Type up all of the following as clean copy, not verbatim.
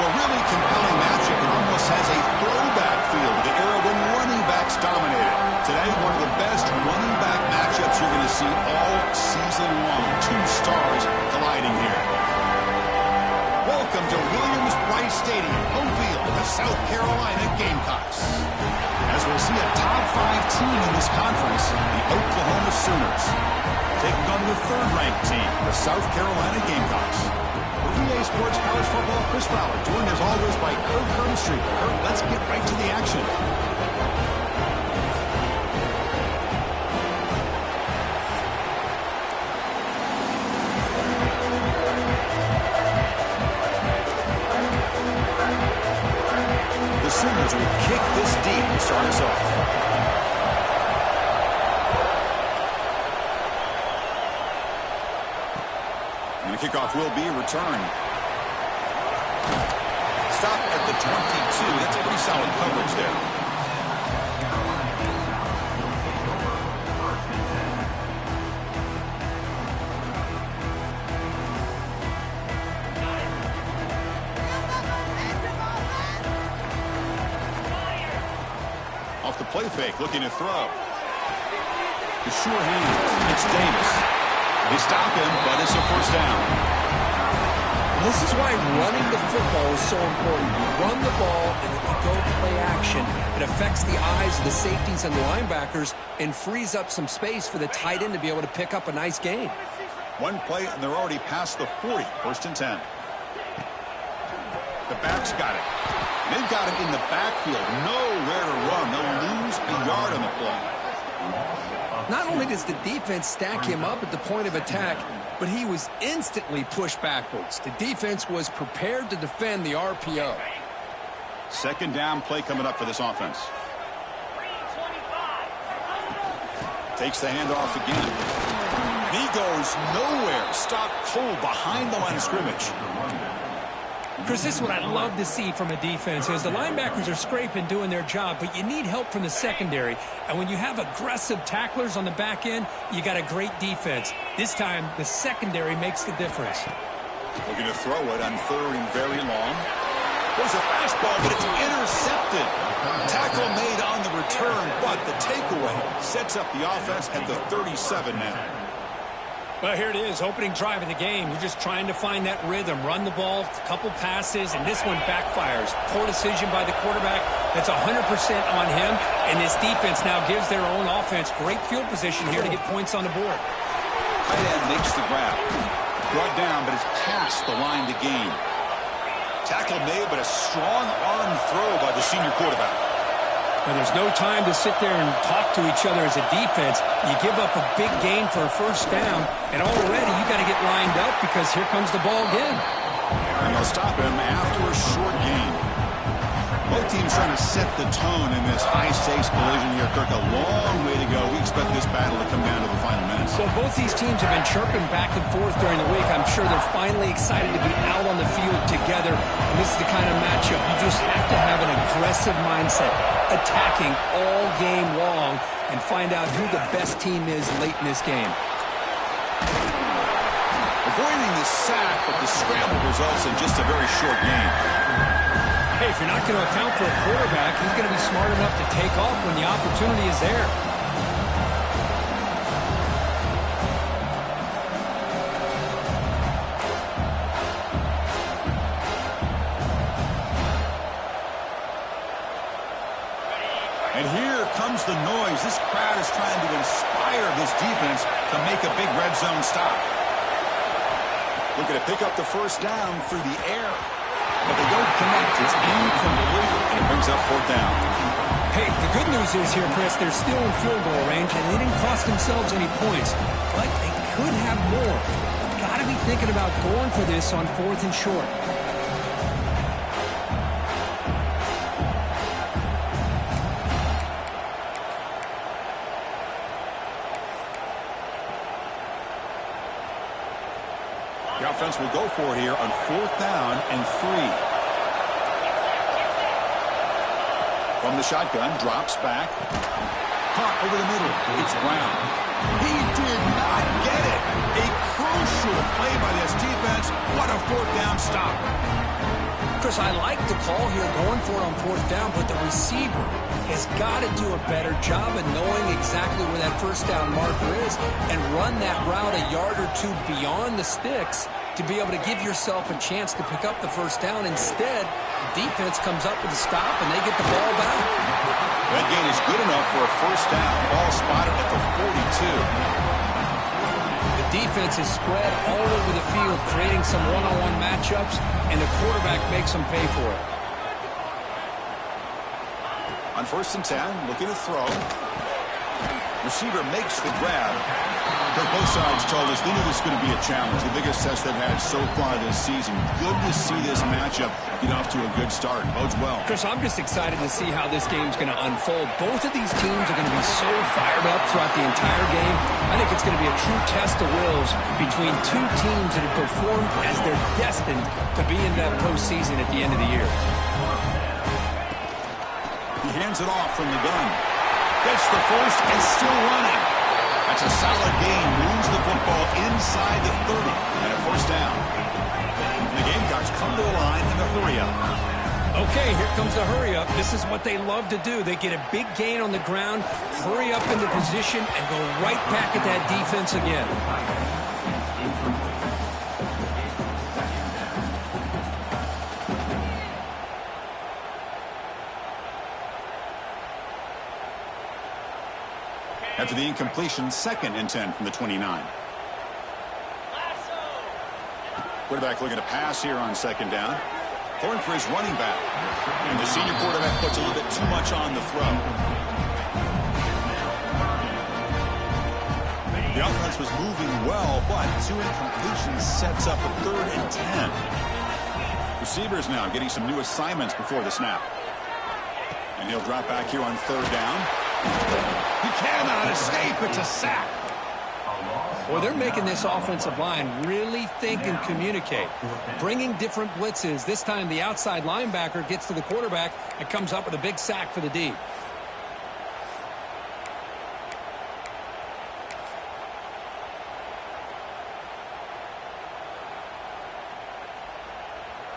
a really compelling matchup. It almost has a throwback feel to the era when running backs dominated. Today, one of the best running back matchups you're going to see all season long. Two stars colliding here. Welcome to Williams-Brice Stadium, home field of the South Carolina Gamecocks. As we'll see a top 5 team in this conference, the Oklahoma Sooners, taking on the third-ranked team, the South Carolina Gamecocks. For EA Sports College Football, Chris Fowler, joined as always by Kirk Herbstreit. Kirk, let's get right to the action. The Sooners will kick this deep to start us off. And the kickoff will be a return. Stop at the 22. That's pretty solid coverage there. Off the play fake, looking to throw. The sure hand. It's Davis. They stop him, but it's a first down. This is why running the football is so important. You run the ball, and if you go play action, it affects the eyes of the safeties and the linebackers and frees up some space for the tight end to be able to pick up a nice gain. One play, and they're already past the 40. First and 10. The backs got it. They've got it in the backfield. Nowhere to run. They'll lose a yard on the play. Not only does the defense stack him up at the point of attack, but he was instantly pushed backwards. The defense was prepared to defend the RPO. Second down play coming up for this offense. Takes the handoff again. And he goes nowhere. Stopped cold behind the line of scrimmage. Chris, this is what I love to see from a defense is the linebackers are scraping, doing their job, but you need help from the secondary. And when you have aggressive tacklers on the back end, you got a great defense. This time, the secondary makes the difference. Looking to throw it on third and very long. There's a fastball, but it's intercepted. Tackle made on the return, but the takeaway sets up the offense at the 37 now. Well, here it is, opening drive of the game. You're just trying to find that rhythm, run the ball, a couple passes, and this one backfires. Poor decision by the quarterback. That's 100% on him, and this defense now gives their own offense great field position here to get points on the board. Tight end makes the grab. Brought down, but it's past the line to gain. Tackle made, but a strong arm throw by the senior quarterback. And there's no time to sit there and talk to each other as a defense. You give up a big gain for a first down, and already you got to get lined up because here comes the ball again. And they'll stop him after a short gain. Both teams trying to set the tone in this high-stakes collision here. Kirk, a long way to go. We expect this battle to come down to the final minutes. Well, both these teams have been chirping back and forth during the week. I'm sure they're finally excited to be out on the field together. And this is the kind of matchup you just have to have an aggressive mindset, attacking all game long, and find out who the best team is late in this game. Avoiding the sack, but the scramble results in just a very short gain. Hey, if you're not going to account for a quarterback, he's going to be smart enough to take off when the opportunity is there. And here comes the noise. This crowd is trying to inspire this defense to make a big red zone stop. Looking to pick up the first down through the air. But they don't connect. It's incomplete, and it brings up fourth down. Hey, the good news is here, Chris, they're still in field goal range, and they didn't cost themselves any points. But they could have more. Got to be thinking about going for this on fourth and short. The offense will go for it here on fourth down and 3. From the shotgun, drops back. Caught over the middle. It's Brown. He did not get it. A crucial play by this defense. What a fourth down stop. Chris, I like the call here going for it on fourth down, but the receiver has got to do a better job of knowing exactly where that first down marker is and run that route a yard or two beyond the sticks to be able to give yourself a chance to pick up the first down. Instead, the defense comes up with a stop, and they get the ball back. That gain is good enough for a first down. Ball spotted at the 42. The defense is spread all over the field, creating some one-on-one matchups, and the quarterback makes them pay for it. On 1st and 10, looking to throw. Receiver makes the grab. But both sides told us they knew this was going to be a challenge, the biggest test they've had so far this season. Good to see this matchup get off to a good start. Bodes well. Chris, I'm just excited to see how this game's going to unfold. Both of these teams are going to be so fired up throughout the entire game. I think it's going to be a true test of wills between two teams that have performed as they're destined to be in that postseason at the end of the year. He hands it off from the gun. Gets the first and still running. That's a solid gain. Moves the football inside the 30 and a first down. And the Gamecocks come to the line in a hurry up. Okay, here comes the hurry up. This is what they love to do. They get a big gain on the ground, hurry up into position, and go right back at that defense again. After the incompletion, 2nd and 10 from the 29. Quarterback looking to pass here on 2nd down. Throwing for his running back. And the senior quarterback puts a little bit too much on the throw. The offense was moving well, but 2 incompletions sets up a 3rd and 10. Receivers now getting some new assignments before the snap. And he'll drop back here on 3rd down. He cannot escape. It's a sack. Well, they're making this offensive line really think and communicate. Bringing different blitzes. This time the outside linebacker gets to the quarterback and comes up with a big sack for the D.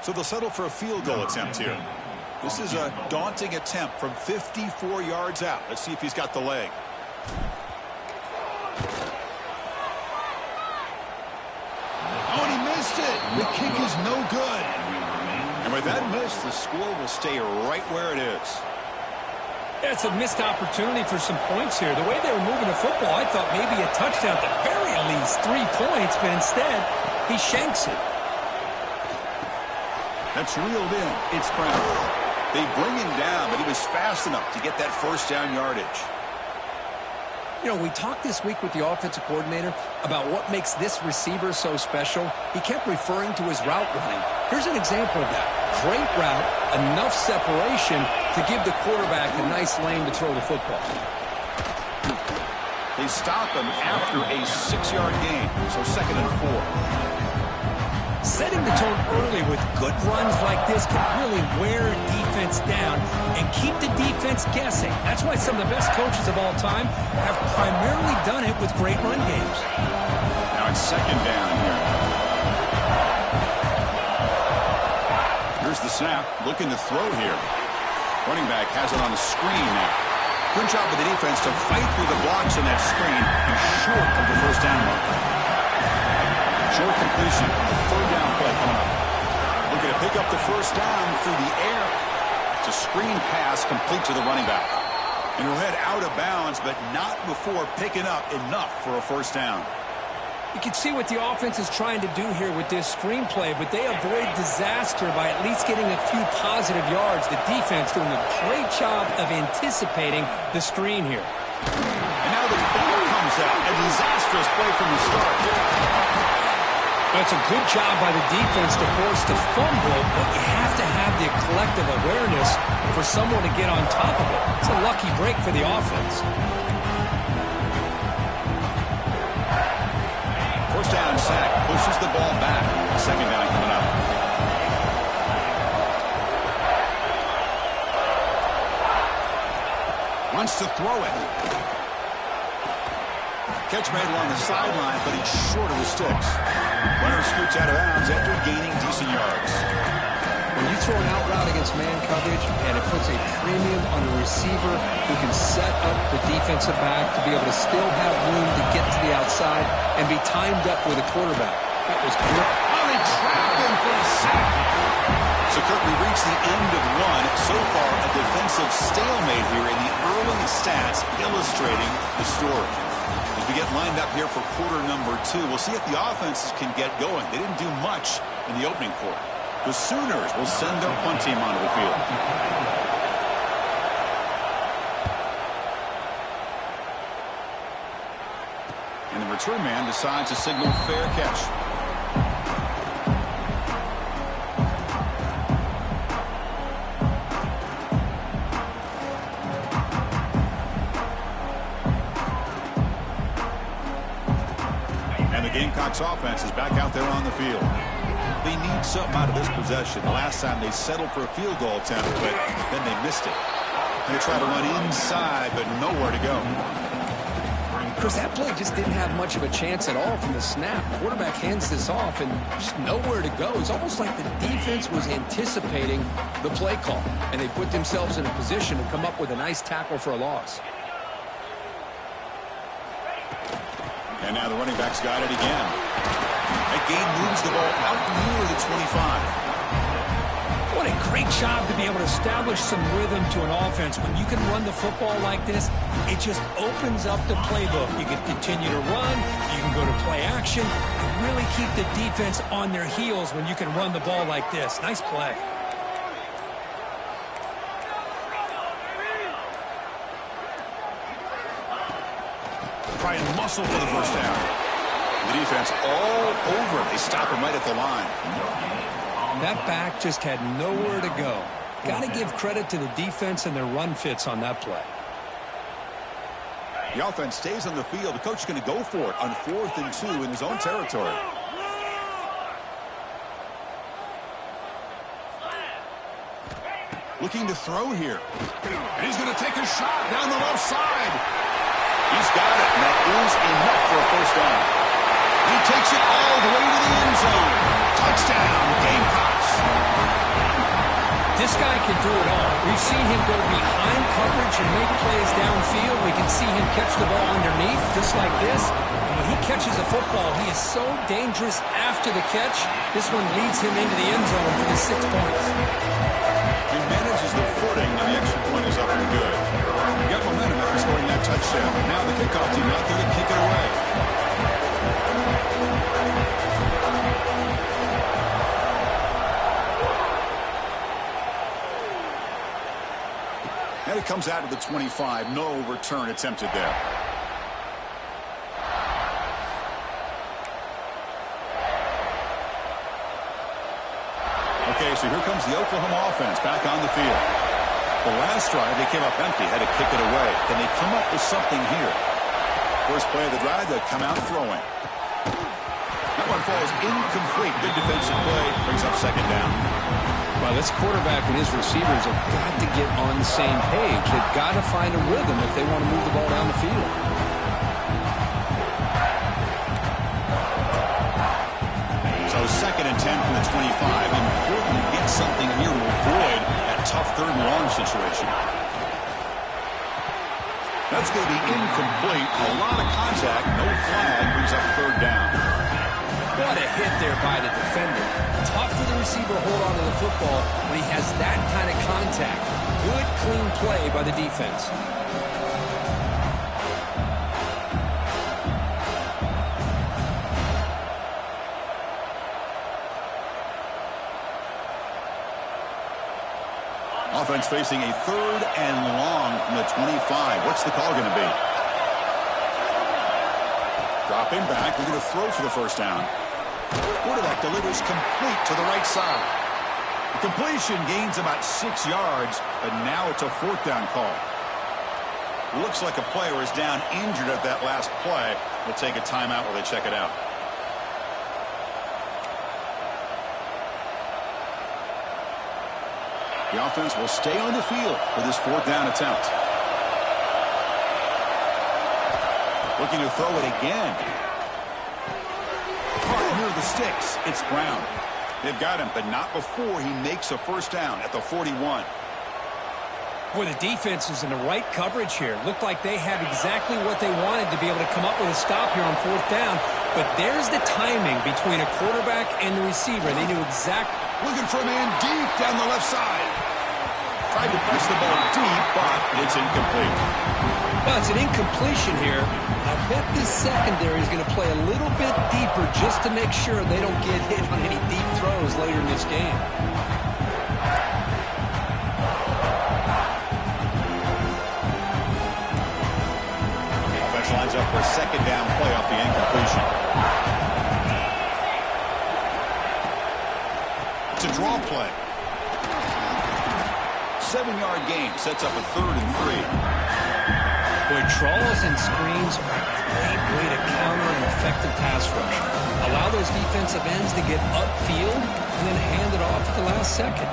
So they'll settle for a field goal attempt here. This is a daunting attempt from 54 yards out. Let's see if he's got the leg. Oh, and he missed it. The kick is no good. And with that miss, the score will stay right where it is. Yeah, it's a missed opportunity for some points here. The way they were moving the football, I thought maybe a touchdown at the very least, 3 points, but instead, he shanks it. That's reeled in. It's Brown. They bring him down, but he was fast enough to get that first down yardage. You know, we talked this week with the offensive coordinator about what makes this receiver so special. He kept referring to his route running. Here's an example of that. Great route, enough separation to give the quarterback a nice lane to throw the football. They stop him after a 6-yard gain, so 2nd and 4. Setting the tone early with good runs like this can really wear a defense down and keep the defense guessing. That's why some of the best coaches of all time have primarily done it with great run games. Now it's 2nd down here. Here's the snap. Looking to throw here. Running back has it on the screen now. Good job of the defense to fight through the blocks in that screen and short of the first down mark. Short completion. The 3rd down play coming up. Looking to pick up the first down through the air. It's a screen pass complete to the running back. And he'll head out of bounds, but not before picking up enough for a first down. You can see what the offense is trying to do here with this screenplay, but they avoid disaster by at least getting a few positive yards. The defense doing a great job of anticipating the screen here. And now the ball comes out. A disastrous play from the start. That's a good job by the defense to force the fumble, but you have to have the collective awareness for someone to get on top of it. It's a lucky break for the offense. First down sack, pushes the ball back. 2nd down coming up. Wants to throw it. Catch made along the sideline, but he's short of the sticks. Runner scoots out of bounds after gaining decent yards. When you throw an out route against man coverage, and it puts a premium on a receiver who can set up the defensive back to be able to still have room to get to the outside and be timed up with a quarterback. That was good. Oh, they trapped him for a sack. So, Kirk, we reached the end of one. So far, a defensive stalemate here in the early stats illustrating the story. As we get lined up here for quarter number 2, we'll see if the offenses can get going. They didn't do much in the opening quarter. The Sooners will send their punt team onto the field. And the return man decides to signal fair catch. And the Gamecocks offense is back out there on the field. They need something out of this possession. The last time they settled for a field goal attempt, but then they missed it. And they try to run inside, but nowhere to go. Chris, that play just didn't have much of a chance at all from the snap. Quarterback hands this off and just nowhere to go. It's almost like the defense was anticipating the play call, and they put themselves in a position to come up with a nice tackle for a loss. And now the running back's got it again. That game moves the ball out near the 25. What a great job to be able to establish some rhythm to an offense. When you can run the football like this, it just opens up the playbook. You can continue to run, you can go to play action, and really keep the defense on their heels when you can run the ball like this. Nice play. Try and muscle for the first down. The defense all over. They stop him right at the line. That back just had nowhere to go. Got to give credit to the defense and their run fits on that play. The offense stays on the field. The coach is going to go for it on 4th and 2 in his own territory. Looking to throw here. And he's going to take a shot down the left side. He's got it, and that is enough for a first down. He takes it all the way to the end zone. Touchdown, Gamecocks. This guy can do it all. We've seen him go behind coverage and make plays downfield. We can see him catch the ball underneath, just like this. And when he catches a football, he is so dangerous after the catch. This one leads him into the end zone for the 6 points. He manages the footing, and the extra point is up and good. He got momentum after scoring that touchdown. Now the kickoff team out there to kick it away. And it comes out to the 25. No return attempted there. Okay, so here comes the Oklahoma offense back on the field. The last drive, they came up empty, had to kick it away. Can they come up with something here? First play of the drive, they come out throwing. That one falls incomplete. Good defensive play, brings up second down. Well, this quarterback and his receivers have got to get on the same page. They've got to find a rhythm if they want to move the ball down the field. So 2nd and 10 from the 25. Important to get something here to avoid that tough 3rd and long situation. That's going to be incomplete. A lot of contact. No flag. Brings up 3rd down. What a hit there by the defender. Tough for the receiver to hold on to the football when he has that kind of contact. Good, clean play by the defense. Offense facing a 3rd and long from the 25. What's the call going to be? Dropping back. We're going to throw for the first down. Quarterback delivers complete to the right side. The completion gains about 6 yards, but now it's a 4th down call. Looks like a player is down injured at that last play. We'll take a timeout while they check it out. The offense will stay on the field for this 4th down attempt. Looking to throw it again. Caught near the sticks. It's Brown. They've got him, but not before he makes a first down at the 41. Boy, the defense is in the right coverage here. Looked like they had exactly what they wanted to be able to come up with a stop here on fourth down. But there's the timing between a quarterback and the receiver. They knew exactly. Looking for a man deep down the left side. Tried to press the ball deep, but it's incomplete. Well, it's an incompletion here. I bet this secondary is going to play a little bit deeper just to make sure they don't get hit on any deep throws later in this game. Lines up for a second down play off the incompletion. It's a draw play. 7-yard gain sets up a 3rd and 3. Boy, draws and screens are a great way to counter an effective pass rush. Allow those defensive ends to get upfield and then hand it off at the last second.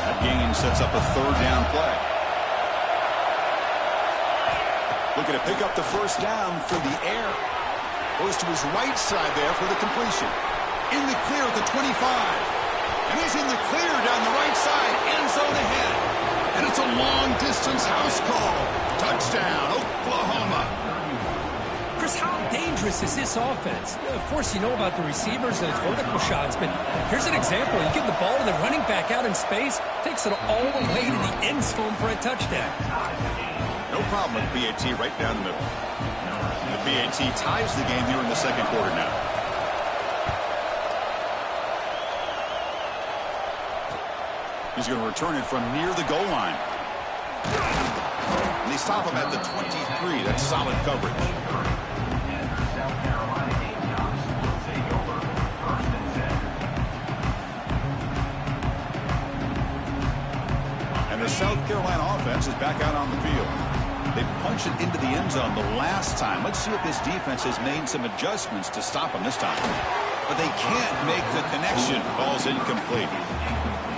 That gain sets up a 3rd down play. Looking to pick up the first down through the air. Goes to his right side there for the completion. In the clear at the 25. And he's in the clear down the right side. End zone ahead. And it's a long-distance house call. Touchdown, Oklahoma. Chris, how dangerous is this offense? Of course, you know about the receivers and those vertical shots, but here's an example. You give the ball to the running back out in space, takes it all the way to the end zone for a touchdown. No problem with BAT right down the middle. The BAT ties the game here in the second quarter now. He's going to return it from near the goal line. And they stop him at the 23. That's solid coverage. And the South Carolina offense is back out on the field. They punched it into the end zone the last time. Let's see if this defense has made some adjustments to stop them this time. But they can't make the connection. Ball's incomplete.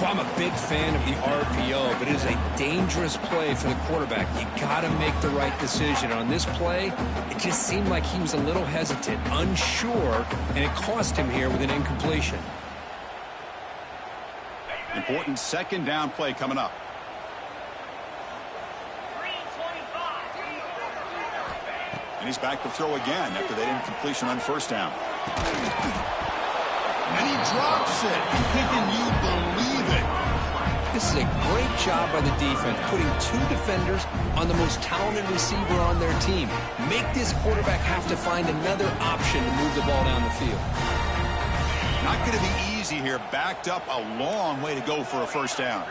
Well, I'm a big fan of the RPO, but it is a dangerous play for the quarterback. You got to make the right decision. On this play, it just seemed like he was a little hesitant, unsure, and it cost him here with an incompletion. Important second down play coming up. And he's back to throw again after that incompletion on first down. And he drops it. Can you believe it? This is a great job by the defense, putting 2 defenders on the most talented receiver on their team. Make this quarterback have to find another option to move the ball down the field. Not going to be easy here. Backed up a long way to go for a first down.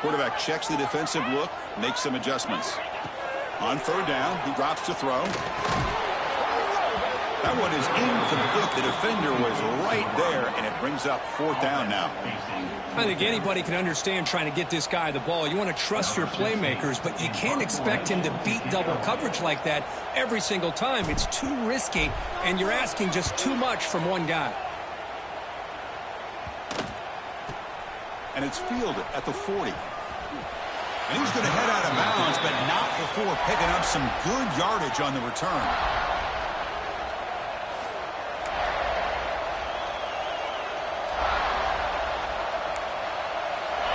Quarterback checks the defensive look, makes some adjustments. On third down, he drops to throw. That one is incomplete. The defender was right there, and it brings up fourth down now. I think anybody can understand trying to get this guy the ball. You want to trust your playmakers, but you can't expect him to beat double coverage like that every single time. It's too risky, and you're asking just too much from one guy. And it's fielded at the 40. And he's going to head out of bounds, but not before picking up some good yardage on the return.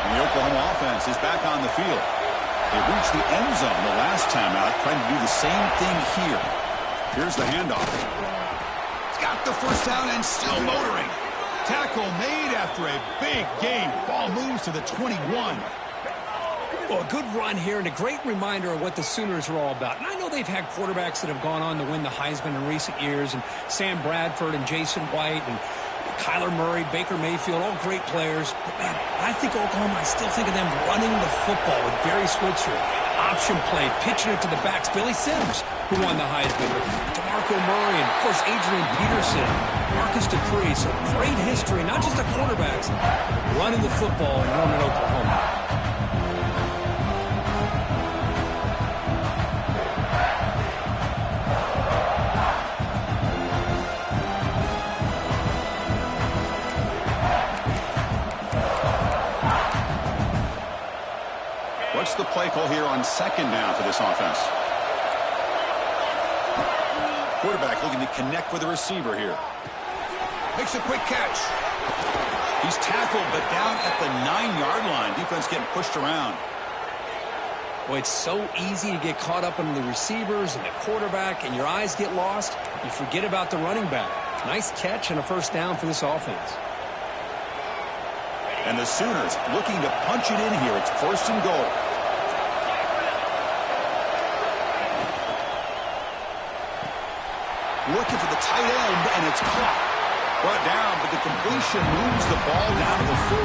And the Oklahoma offense is back on the field. They reached the end zone the last time out, trying to do the same thing here. Here's the handoff. He's got the first down and still motoring. Tackle made after a big gain. Ball moves to the 21. Well, a good run here and a great reminder of what the Sooners are all about. And I know they've had quarterbacks that have gone on to win the Heisman in recent years, and Sam Bradford and Jason White and Kyler Murray, Baker Mayfield, all great players. But, man, I think Oklahoma, I still think of them running the football with Barry Switzer. Option play, pitching it to the backs. Billy Sims, who won the Heisman. DeMarco Murray and, of course, Adrian Peterson. Marcus Dupree. So great history, not just the quarterbacks, running the football in Norman, Oklahoma. What's the play tackle here on second down for this offense. Quarterback looking to connect with the receiver here. Makes a quick catch. He's tackled, but down at the 9-yard line. Defense getting pushed around. Well, it's so easy to get caught up in the receivers and the quarterback, and your eyes get lost. You forget about the running back. Nice catch and a first down for this offense. And the Sooners looking to punch it in here. It's first and goal. Looking for the tight end, and it's caught. Brought down, but the completion moves the ball down to the 4.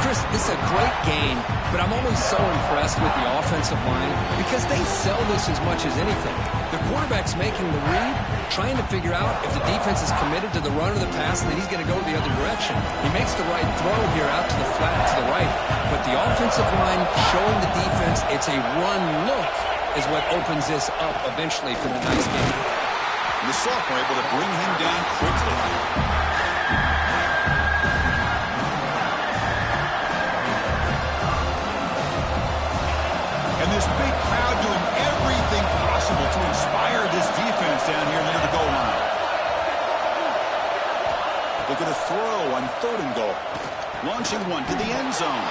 Chris, this is a great game, but I'm always so impressed with the offensive line because they sell this as much as anything. The quarterback's making the read, trying to figure out if the defense is committed to the run or the pass, and then he's going to go the other direction. He makes the right throw here out to the flat to the right, but the offensive line showing the defense it's a run look is what opens this up eventually for the nice game. The sophomore able to bring him down quickly. And this big crowd doing everything possible to inspire this defense down here near the goal line. Look at a throw on 3rd and goal. Launching one to the end zone.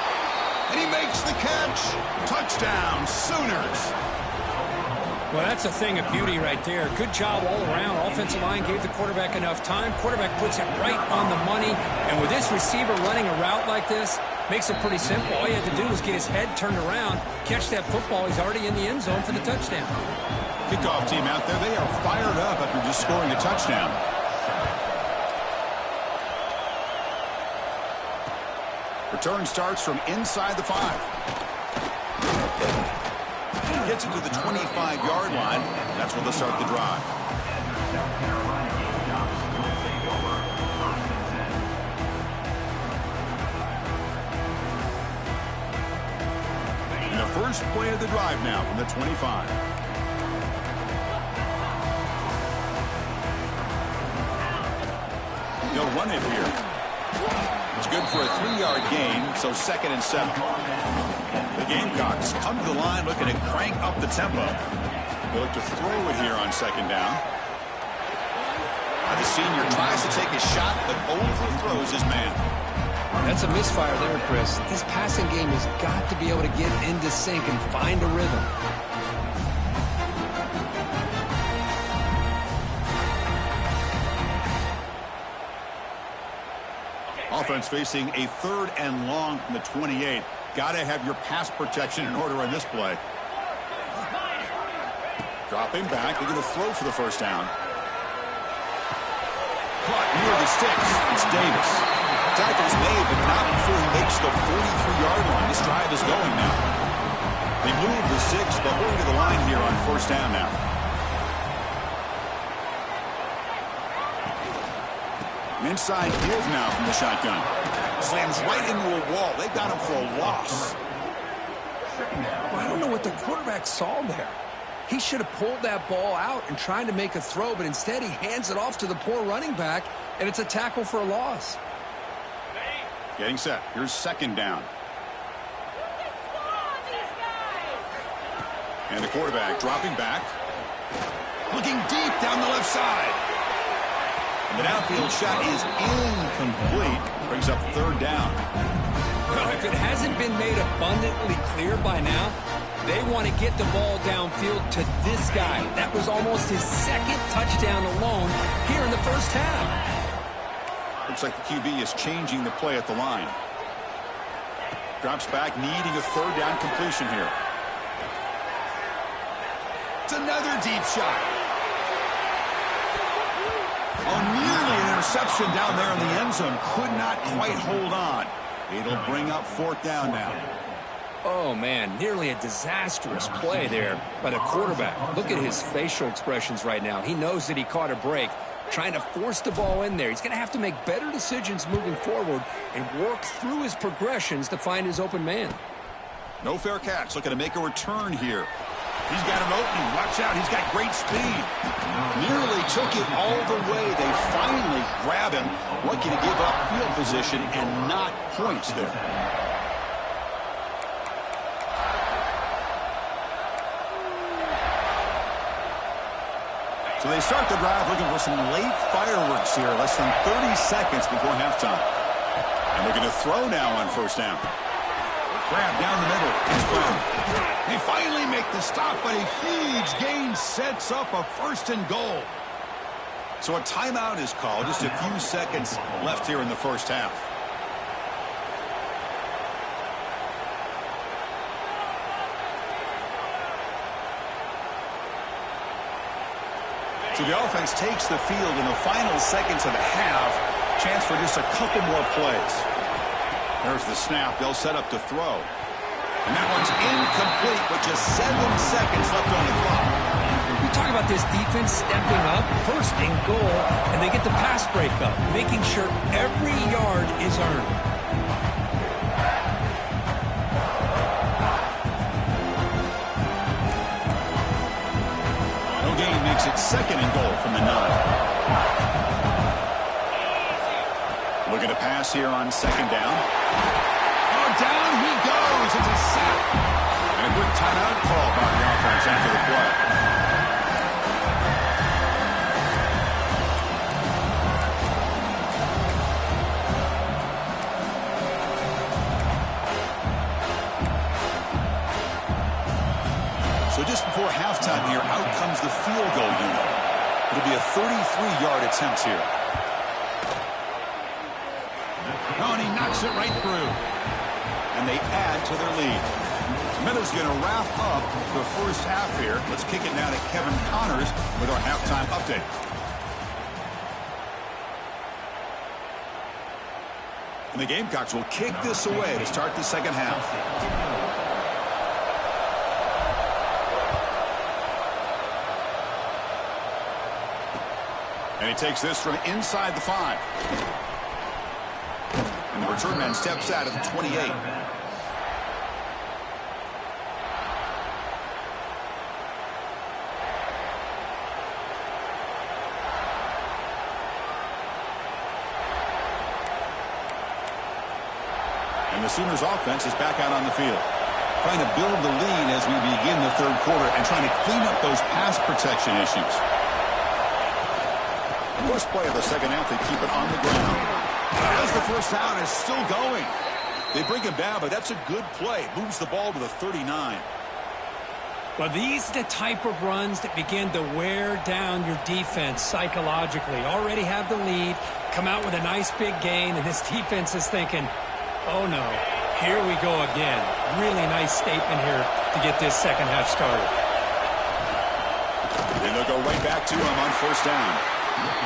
And he makes the catch. Touchdown, Sooners. Well, that's a thing of beauty right there. Good job all around. Offensive line gave the quarterback enough time. Quarterback puts it right on the money. And with this receiver running a route like this, makes it pretty simple. All you have to do is get his head turned around, catch that football. He's already in the end zone for the touchdown. Kickoff team out there. They are fired up after just scoring a touchdown. Return starts from inside the 5. Gets it to the 25-yard line. That's where they'll start the drive. And the first play of the drive now from the 25. They'll run it here. It's good for a 3-yard gain, so 2nd and 7. The Gamecocks come to the line looking to crank up the tempo. They look to throw it here on 2nd down. The senior tries to take a shot, but overthrows his man. That's a misfire there, Chris. This passing game has got to be able to get into sync and find a rhythm. Offense facing a 3rd and long from the 28. Got to have your pass protection in order on this play. Dropping back. They're going to throw for the first down. Caught near the sticks. It's Davis. Tackle's made, but not before he makes the 43-yard line. This drive is going now. They move the 6, but going to the line here on 1st down now. Inside give now from the shotgun. Slams right into a wall. They got him for a loss. Well, I don't know what the quarterback saw there. He should have pulled that ball out and tried to make a throw, but instead he hands it off to the poor running back, and it's a tackle for a loss. Getting set. Here's 2nd down. And the quarterback dropping back. Looking deep down the left side. The downfield shot is incomplete. Brings up 3rd down. Well, if it hasn't been made abundantly clear by now, they want to get the ball downfield to this guy. That was almost his 2nd touchdown alone here in the first half. Looks like the QB is changing the play at the line. Drops back, needing a 3rd down completion here. It's another deep shot. Oh, nearly an interception down there in the end zone. Could not quite hold on. It'll bring up 4th down now. Oh, man, nearly a disastrous play there by the quarterback. Look at his facial expressions right now. He knows that he caught a break, trying to force the ball in there. He's going to have to make better decisions moving forward and work through his progressions to find his open man. No fair catch. Looking to make a return here. He's got an opening. Watch out. He's got great speed. Nearly took it all the way. They finally grab him. Lucky to give up field position and not points there. So they start the drive looking for some late fireworks here, less than 30 seconds before halftime. And they're going to throw now on first down. Grab down the middle. It's Brown. They finally make the stop, but a huge gain sets up a first and goal. So a timeout is called. Just a few seconds left here in the first half. So the offense takes the field in the final seconds of the half. Chance for just a couple more plays. There's the snap. They'll set up to throw. And that one's incomplete with just 7 seconds left on the clock. We talk about this defense stepping up, first and goal, and they get the pass breakup, making sure every yard is earned. No gain makes it second and goal from the 9. Looking to pass here on second down. Oh, down he goes. It's a sack. And a quick timeout call by the offense after the play. So just before halftime here, out comes the field goal unit. It'll be a 33-yard attempt here. Oh, and he knocks it right through. And they add to their lead. Smithers going to wrap up the first half here. Let's kick it now to Kevin Connors with our halftime update. And the Gamecocks will kick this away to start the second half. And he takes this from inside the 5. And the return man steps out at the 28. And the Sooners offense is back out on the field. Trying to build the lead as we begin the third quarter and trying to clean up those pass protection issues. First play of the second half, they keep it on the ground. As the first down is still going. They bring him down, but that's a good play. Moves the ball to the 39. Well, these are the type of runs that begin to wear down your defense psychologically. Already have the lead, come out with a nice big gain, and this defense is thinking, oh no, here we go again. Really nice statement here to get this second half started. And they'll go right back to him on first down.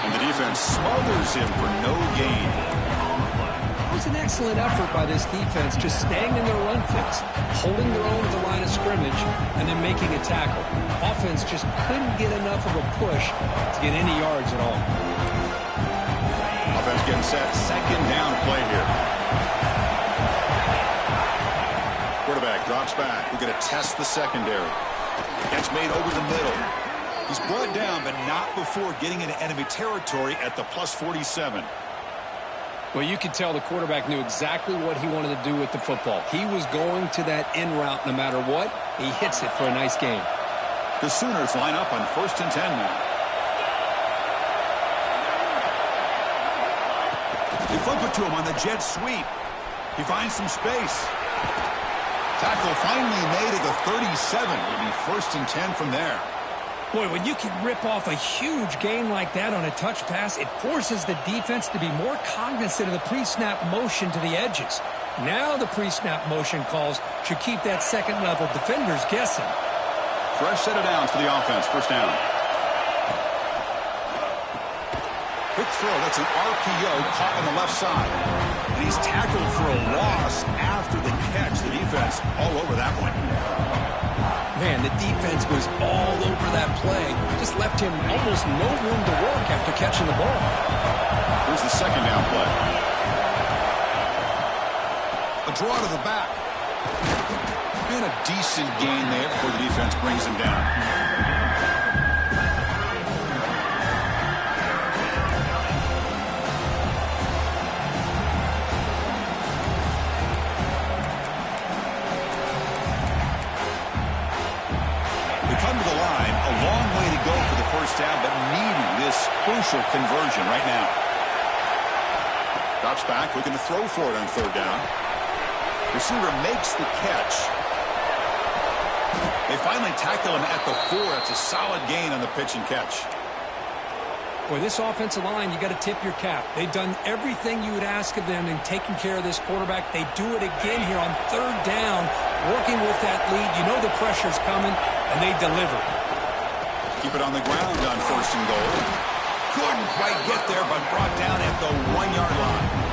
And the defense smothers him for no gain. It was an excellent effort by this defense, just staying in their run fix, holding their own at the line of scrimmage, and then making a tackle. Offense just couldn't get enough of a push to get any yards at all. Offense getting set. Second down play here. Quarterback drops back. We're going to test the secondary. Catch made over the middle. He's brought down, but not before getting into enemy territory at the plus 47. Well, you could tell the quarterback knew exactly what he wanted to do with the football. He was going to that in route no matter what. He hits it for a nice gain. The Sooners line up on 1st and 10 now. They flip it to him on the jet sweep. He finds some space. Tackle finally made at the 37. It'll be 1st and 10 from there. Boy, when you can rip off a huge gain like that on a touch pass, it forces the defense to be more cognizant of the pre-snap motion to the edges. Now the pre-snap motion calls should keep that second-level defenders guessing. Fresh set of downs for the offense. First down. Quick throw. That's an RPO caught on the left side. And he's tackled for a loss after the catch. The defense all over that one. Man, the defense was all over that play. Just left him almost no room to work after catching the ball. Here's the second down play. A draw to the back. And a decent gain there before the defense brings him down. Come to the line, a long way to go for the first down, but crucial conversion right now. Drops back, looking to throw for it on third down. Receiver makes the catch. They finally tackle him at the 4. That's a solid gain on the pitch and catch. Boy, this offensive line, you got to tip your cap. They've done everything you would ask of them in taking care of this quarterback. They do it again here on third down, working with that lead. You know the pressure's coming, and they deliver. Keep it on the ground on first and goal. Couldn't quite get there, but brought down at the 1-yard line.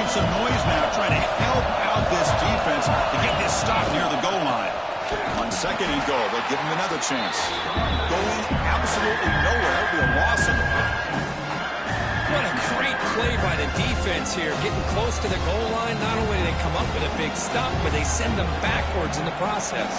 Some noise now trying to help out this defense to get this stop near the goal line. On second and goal, they'll give him another chance. Going absolutely nowhere. It'll be a loss of the play. What a great play by the defense here. Getting close to the goal line, not only do they come up with a big stop, but they send them backwards in the process.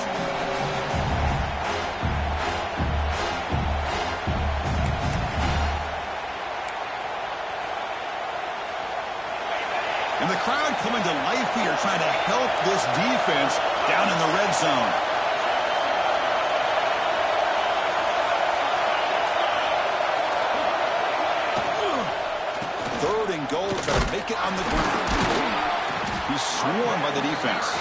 And the crowd coming to life here, trying to help this defense down in the red zone. Third and goal, trying to make it on the ground. He's swarmed by the defense.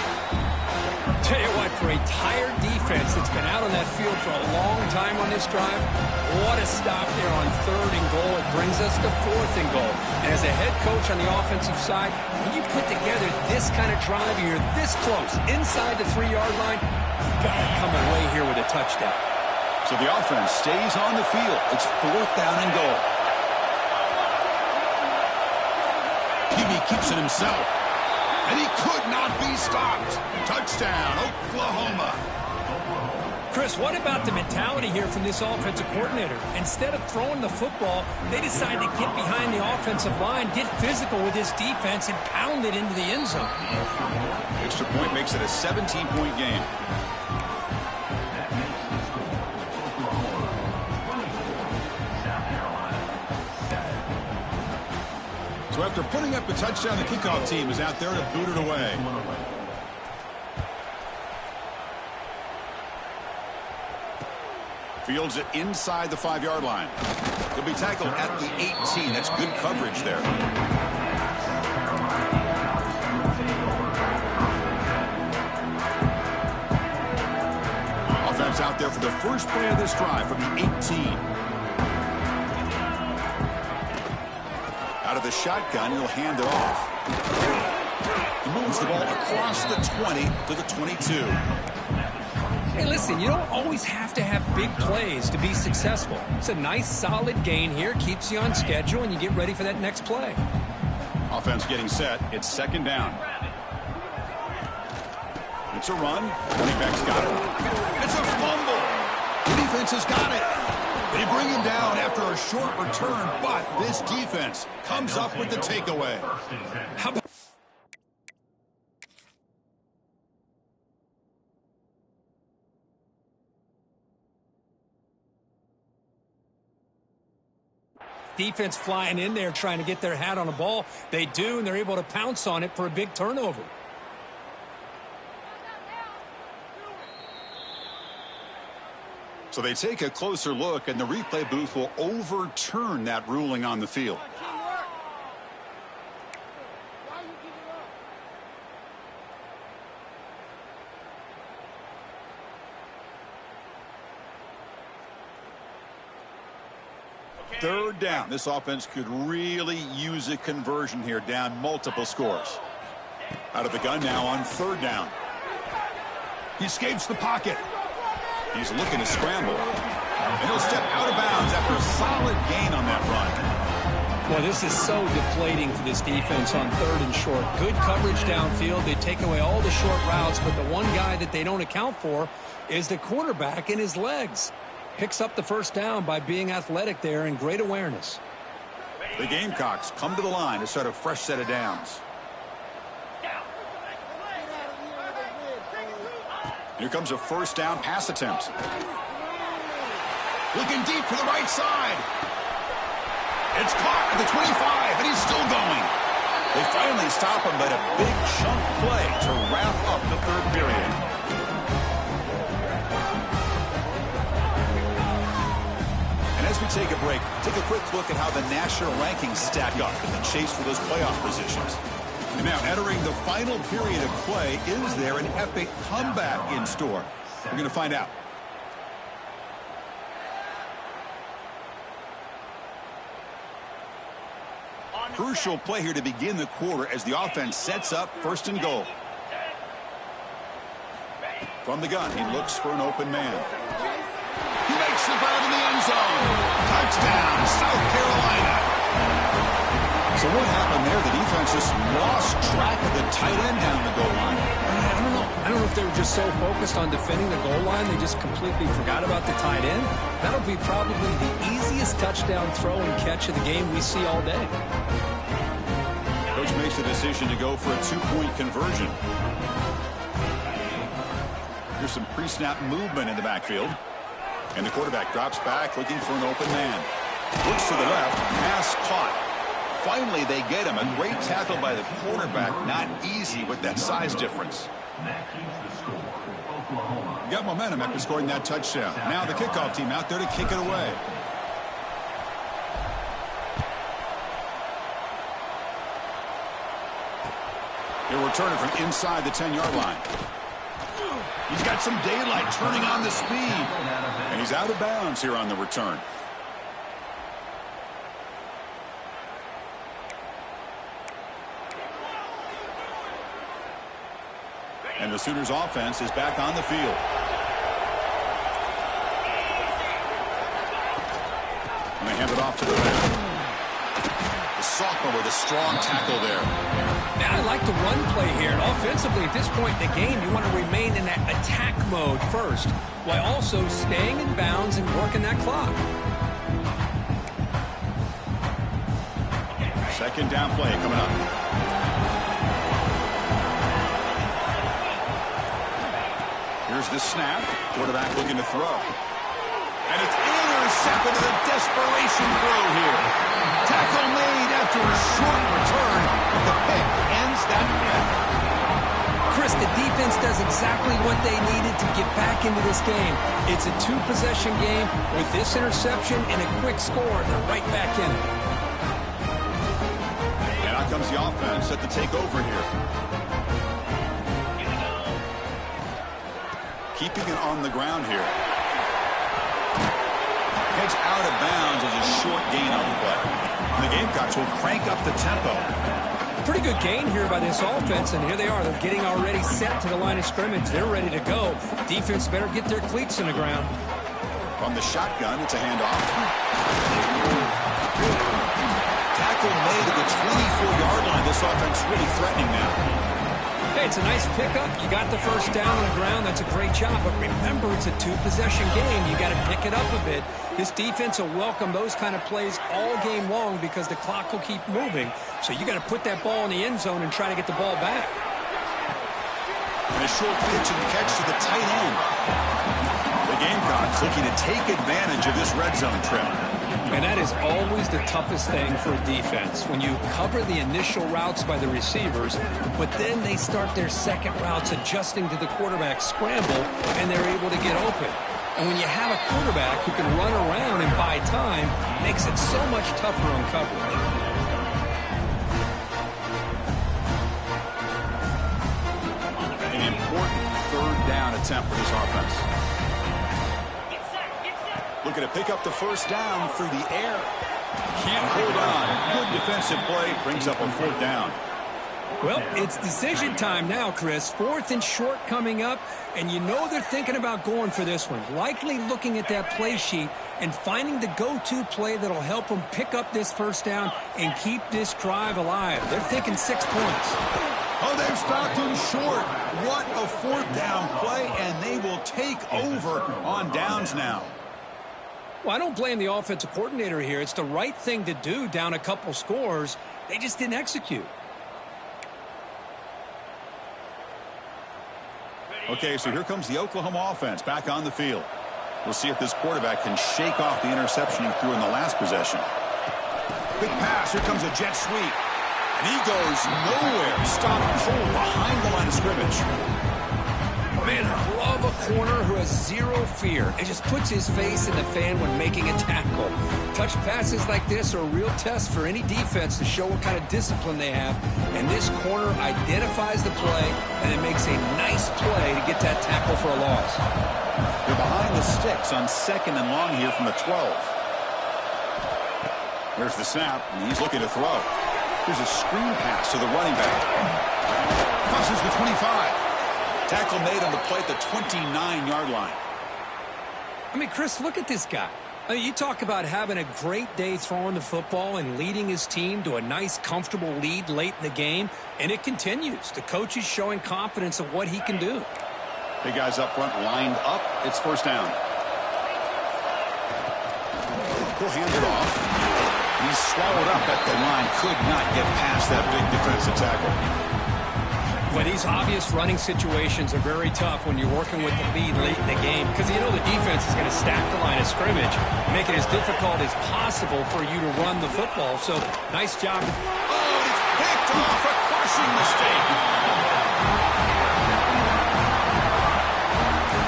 Tell you what, for a tired defense that's been out on that field for a long time on this drive, what a stop there on third and goal. It brings us to fourth and goal. And as a head coach on the offensive side, when you put together this kind of drive, you're this close, inside the 3-yard line, you've got to come away here with a touchdown. So the offense stays on the field. It's fourth down and goal. Peavy keeps it himself. And he could not be stopped. Touchdown, Oklahoma. Chris, what about the mentality here from this offensive coordinator? Instead of throwing the football, they decide to get behind the offensive line, get physical with this defense, and pound it into the end zone. Extra point makes it a 17-point game. So after putting up a touchdown, the kickoff team is out there to boot it away. Fields it inside the 5-yard line. He'll be tackled at the 18. That's good coverage there. Offense out there for the first play of this drive from the 18. Out of the shotgun, he'll hand it off. He moves the ball across the 20 to the 22. Hey, listen, you don't always have to have big plays to be successful. It's a nice, solid gain here, keeps you on schedule, and you get ready for that next play. Offense getting set. It's second down. It's a run. Running back's got it. It's a fumble. The defense has got it. They bring him down after a short return, but this defense comes up with the takeaway. How about defense flying in there trying to get their hat on a ball? They do, and they're able to pounce on it for a big turnover. So they take a closer look, and the replay booth will overturn that ruling on the field. Third down. This offense could really use a conversion here, down multiple scores. Out of the gun now on third down. He escapes the pocket. He's looking to scramble. And he'll step out of bounds after a solid gain on that run. Well, this is so deflating for this defense on third and short. Good coverage downfield. They take away all the short routes, but the one guy that they don't account for is the quarterback and his legs. Picks up the first down by being athletic there and great awareness. The Gamecocks come to the line to start a fresh set of downs. Here comes a first down pass attempt. Looking deep to the right side. It's caught at the 25, and he's still going. They finally stop him, but a big chunk play to wrap up the third period. And as we take a break, take a quick look at how the national rankings stack up in the chase for those playoff positions. And now, entering the final period of play, is there an epic comeback in store? We're going to find out. Crucial play here to begin the quarter as the offense sets up first and goal. From the gun, he looks for an open man. He makes the grab in the end zone. Touchdown, South Carolina. So what happened there? The defense just lost track of the tight end down the goal line. I don't know if they were just so focused on defending the goal line, they just completely forgot about the tight end. That'll be probably the easiest touchdown throw and catch of the game we see all day. Coach makes the decision to go for a two-point conversion. Here's some pre-snap movement in the backfield. And the quarterback drops back looking for an open man. Looks to the left, pass caught. Finally, they get him. A great tackle by the quarterback. Not easy with that size difference. Got momentum after scoring that touchdown. Now the kickoff team out there to kick it away. He'll return it from inside the 10-yard line. He's got some daylight turning on the speed. And he's out of bounds here on the return. And the Sooners offense is back on the field. And they hand it off to the back. The sophomore with a strong tackle there. Now I like the run play here. And offensively, at this point in the game, you want to remain in that attack mode first, while also staying in bounds and working that clock. Second down play coming up. Here's the snap. Quarterback looking to throw. And it's intercepted in a desperation throw here. Tackle made after a short return. The pick ends that play. Chris, the defense does exactly what they needed to get back into this game. It's a two-possession game. With this interception and a quick score, they're right back in it. And out comes the offense set to take over here. Keeping it on the ground here. Heads out of bounds as a short gain on the play. And the Gamecocks will crank up the tempo. Pretty good gain here by this offense, and here they are. They're getting already set to the line of scrimmage. They're ready to go. Defense better get their cleats in the ground. From the shotgun, it's a handoff. Tackle made at the 24-yard line. This offense really threatening now. Hey, it's a nice pickup. You got the first down on the ground. That's a great job. But remember, it's a two-possession game. You got to pick it up a bit. This defense will welcome those kind of plays all game long because the clock will keep moving. So you got to put that ball in the end zone and try to get the ball back. And a short pitch and catch to the tight end. The Gamecocks looking to take advantage of this red zone trip. And that is always the toughest thing for a defense, when you cover the initial routes by the receivers, but then they start their second routes adjusting to the quarterback scramble, and they're able to get open. And when you have a quarterback who can run around and buy time, it makes it so much tougher on coverage. An important third down attempt for this offense. Looking to pick up the first down through the air. Can't hold on. Good defensive play. Brings up a fourth down. Well, it's decision time now, Chris. Fourth and short coming up, and you know they're thinking about going for this one. Likely looking at that play sheet and finding the go-to play that'll help them pick up this first down and keep this drive alive. They're thinking 6 points. Oh, they've stopped him short. What a fourth down play, and they will take over on downs now. Well, I don't blame the offensive coordinator here. It's the right thing to do down a couple scores. They just didn't execute. Okay, so here comes the Oklahoma offense back on the field. We'll see if this quarterback can shake off the interception he threw in the last possession. Big pass. Here comes a jet sweep. And he goes nowhere. Stopped cold behind the line of scrimmage. Man, I love a corner who has zero fear and just puts his face in the fan when making a tackle. Touch passes like this are a real test for any defense to show what kind of discipline they have. And this corner identifies the play and then makes a nice play to get that tackle for a loss. They're behind the sticks on 2nd and long here from the 12. There's the snap, and he's looking to throw. Here's a screen pass to the running back. Crosses the 25. Tackle made on the play at the 29-yard line. I mean, Chris, look at this guy. I mean, you talk about having a great day throwing the football and leading his team to a nice, comfortable lead late in the game, and it continues. The coach is showing confidence of what he can do. Big guys up front lined up. It's first down. He'll hand it off. He's swallowed up at the line. Could not get past that big defensive tackle. But these obvious running situations are very tough when you're working with the lead late in the game because you know the defense is going to stack the line of scrimmage, make it as difficult as possible for you to run the football. So, nice job. Oh, it's picked off. A crushing mistake.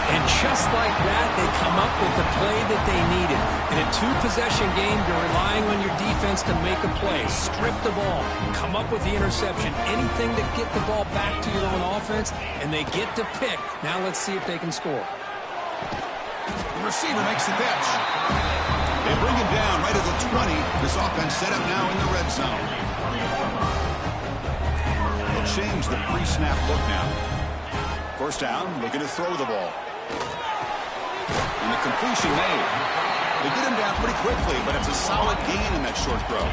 And just like that, they come up with the play that they needed. In a two-possession game, you're relying on your defense to make a play, strip the ball, come up with the interception, anything to get the ball back to your own offense, and they get to pick. Now let's see if they can score. The receiver makes the catch. They bring him down right at the 20. This offense set up now in the red zone. They'll change the pre-snap look now. First down, looking to throw the ball. And the completion made. They get him down pretty quickly, but it's a solid gain in that short throw.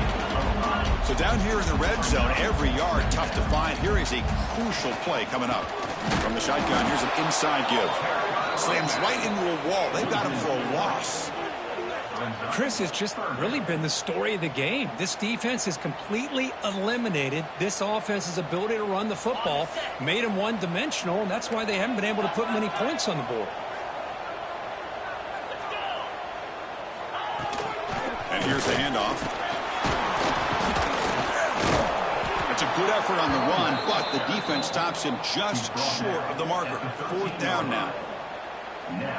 So down here in the red zone, every yard tough to find. Here is a crucial play coming up. From the shotgun, here's an inside give. Slams right into a wall. They've got him for a loss. Chris, has just really been the story of the game. This defense has completely eliminated this offense's ability to run the football, made them one-dimensional, and that's why they haven't been able to put many points on the board. And here's the handoff. It's a good effort on the run, but the defense stops him just short of the marker. Fourth down now.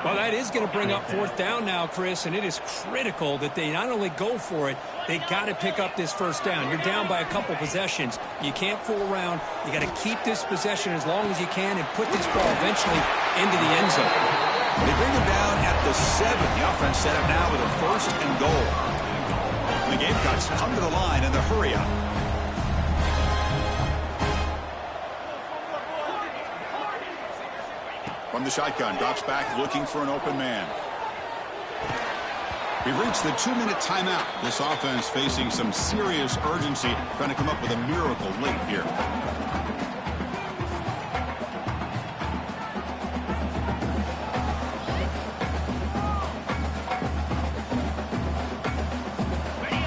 Well, that is going to bring up fourth down now, Chris, and it is critical that they not only go for it, they got to pick up this first down. You're down by a couple possessions. You can't fool around. You got to keep this possession as long as you can and put this ball eventually into the end zone. They bring him down at the 7. The offense set up now with a first and goal. The Gamecocks come to the line in the hurry up. From the shotgun, drops back looking for an open man. We've reached the 2-minute timeout. This offense facing some serious urgency, trying to come up with a miracle late here.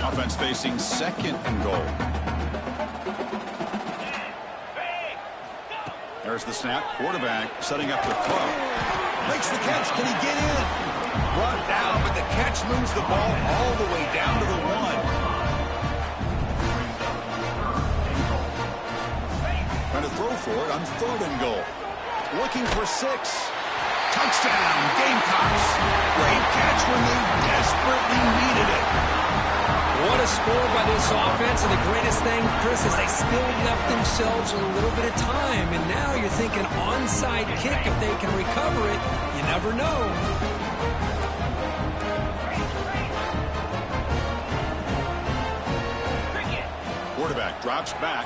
Offense facing second and goal. There's the snap. Quarterback setting up the throw. Makes the catch. Can he get in? Brought down, but the catch moves the ball all the way down to the 1. Trying to throw for it on 3rd and goal. Looking for 6. Touchdown, Gamecocks. Great catch when they desperately needed it. What a score by this offense, and the greatest thing, Chris, is they still left themselves a little bit of time, and now you're thinking onside kick if they can recover it. You never know. Quarterback drops back.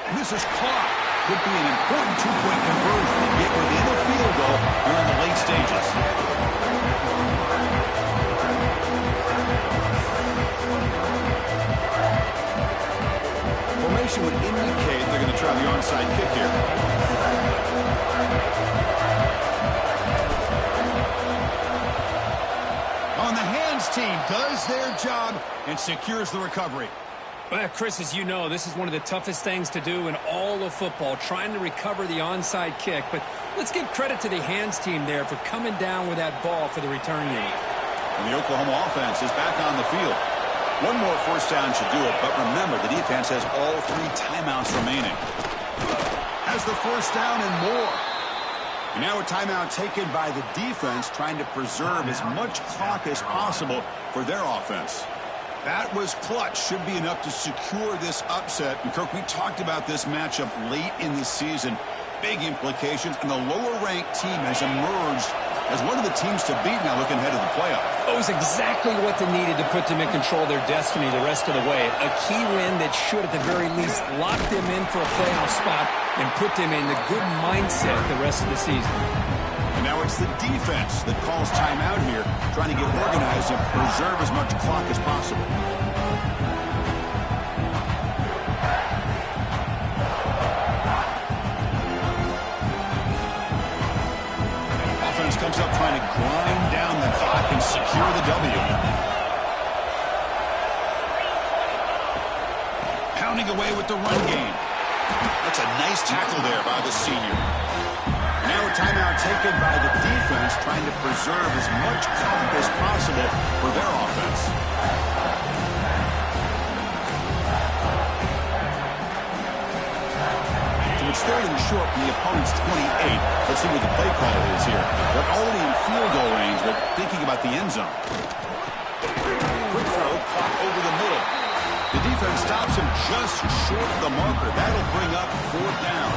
And this is caught. Could be an important 2-point conversion to get within a field goal here in the late stages. Formation would indicate they're going to try the onside kick here. On the hands team does their job and secures the recovery. Well, Chris, as you know, this is one of the toughest things to do in all of football, trying to recover the onside kick. But let's give credit to the hands team there for coming down with that ball for the return unit. And the Oklahoma offense is back on the field. One more first down should do it, but remember, the defense has all 3 timeouts remaining. Has the first down and more. And now a timeout taken by the defense, trying to preserve as much clock as possible for their offense. That was clutch. Should be enough to secure this upset. And, Kirk, we talked about this matchup late in the season. Big implications, and the lower-ranked team has emerged as one of the teams to beat now looking ahead of the playoff. It was exactly what they needed to put them in control of their destiny the rest of the way. A key win that should, at the very least, lock them in for a playoff spot and put them in the good mindset the rest of the season. And now it's the defense that calls timeout here, trying to get organized and preserve as much clock as possible. Offense comes up trying to grind down the clock and secure the W. Pounding away with the run game. That's a nice tackle there by the senior. Now a timeout taken by the defense, trying to preserve as much clock as possible for their offense. So it's 3rd and short from the opponent's 28. Let's see what the play call is here. They're already in field goal range, but thinking about the end zone. Quick throw, caught over the middle. The defense stops him just short of the marker. That'll bring up 4th down.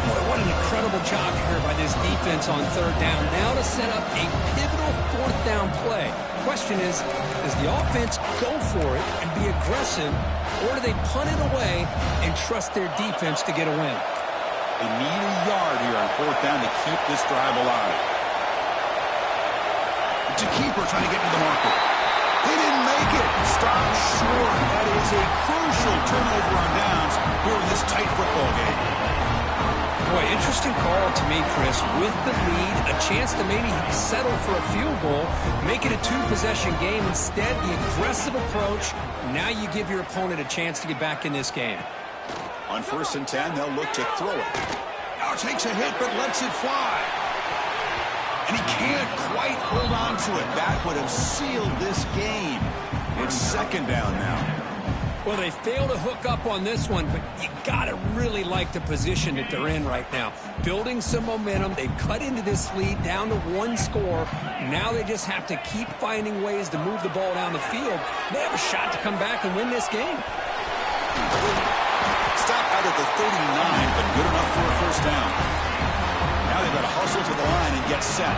Boy, what an incredible job here by this defense on 3rd down. Now to set up a pivotal 4th down play. Question is, does the offense go for it and be aggressive, or do they punt it away and trust their defense to get a win? They need a yard here on 4th down to keep this drive alive. It's a keeper trying to get to the marker. They didn't make it. Stop short. That is a crucial turnover on downs here in this tight football game. Boy, interesting call to me, Chris. With the lead, a chance to maybe settle for a field goal, make it a 2-possession game. Instead, the aggressive approach. Now you give your opponent a chance to get back in this game. On 1st and 10, they'll look to throw it. Now takes a hit, but lets it fly. And he can't quite hold on to it. That would have sealed this game. It's 2nd down now. Well, they fail to hook up on this one, but you got to really like the position that they're in right now. Building some momentum. They've cut into this lead down to 1 score. Now they just have to keep finding ways to move the ball down the field. They have a shot to come back and win this game. Stop out at the 39, but good enough for a 1st down. Now they've got to hustle to the line and get set.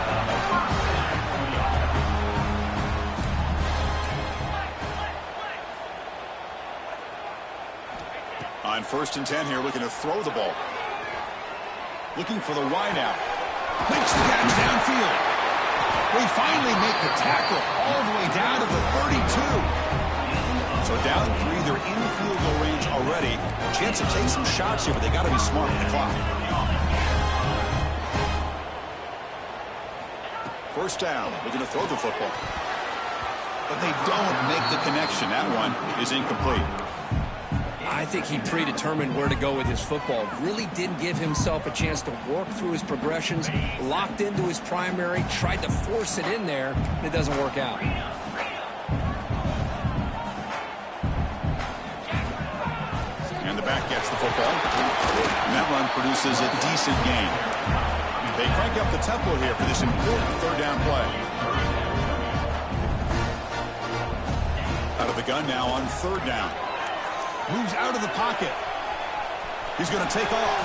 On 1st and 10 here, looking to throw the ball. Looking for the wide out. Makes the catch downfield. They finally make the tackle all the way down to the 32. So down 3, they're in field goal range already. Chance to take some shots here, but they got to be smart with the clock. 1st down, looking to throw the football. But they don't make the connection. That one is incomplete. I think he predetermined where to go with his football. Really didn't give himself a chance to work through his progressions. Locked into his primary, tried to force it in there, and it doesn't work out. And the back gets the football. And that run produces a decent gain. They crank up the tempo here for this important 3rd down play. Out of the gun now on 3rd down. Moves out of the pocket. He's going to take off.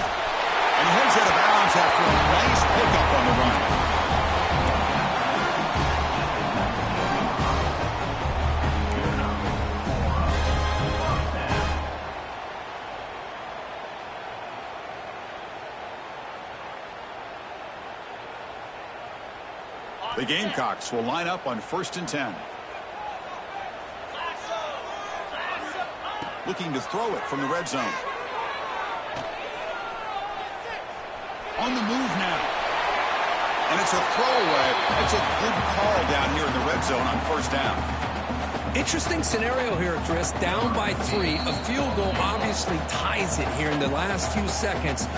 And he heads out of bounds after a nice pickup on the run. The Gamecocks will line up on 1st and 10. Looking to throw it from the red zone. On the move now. And it's a throwaway. It's a good call down here in the red zone on 1st down. Interesting scenario here, Chris. Down by 3. A field goal obviously ties it here in the last few seconds.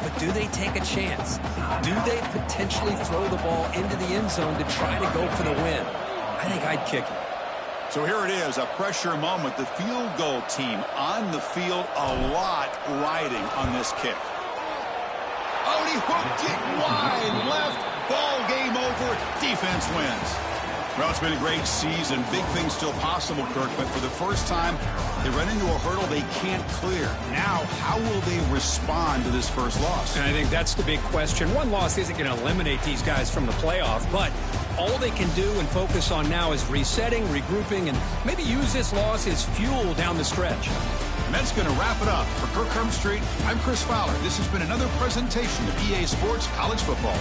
But do they take a chance? Do they potentially throw the ball into the end zone to try to go for the win? I think I'd kick it. So here it is, a pressure moment. The field goal team on the field, a lot riding on this kick. Oh, he hooked it wide left. Ball game over. Defense wins. Well, it's been a great season. Big things still possible, Kirk, but for the first time, they run into a hurdle they can't clear. Now, how will they respond to this first loss? And I think that's the big question. One loss isn't going to eliminate these guys from the playoff, but all they can do and focus on now is resetting, regrouping, and maybe use this loss as fuel down the stretch. And that's going to wrap it up. For Kirk Herbstreit, I'm Chris Fowler. This has been another presentation of EA Sports College Football.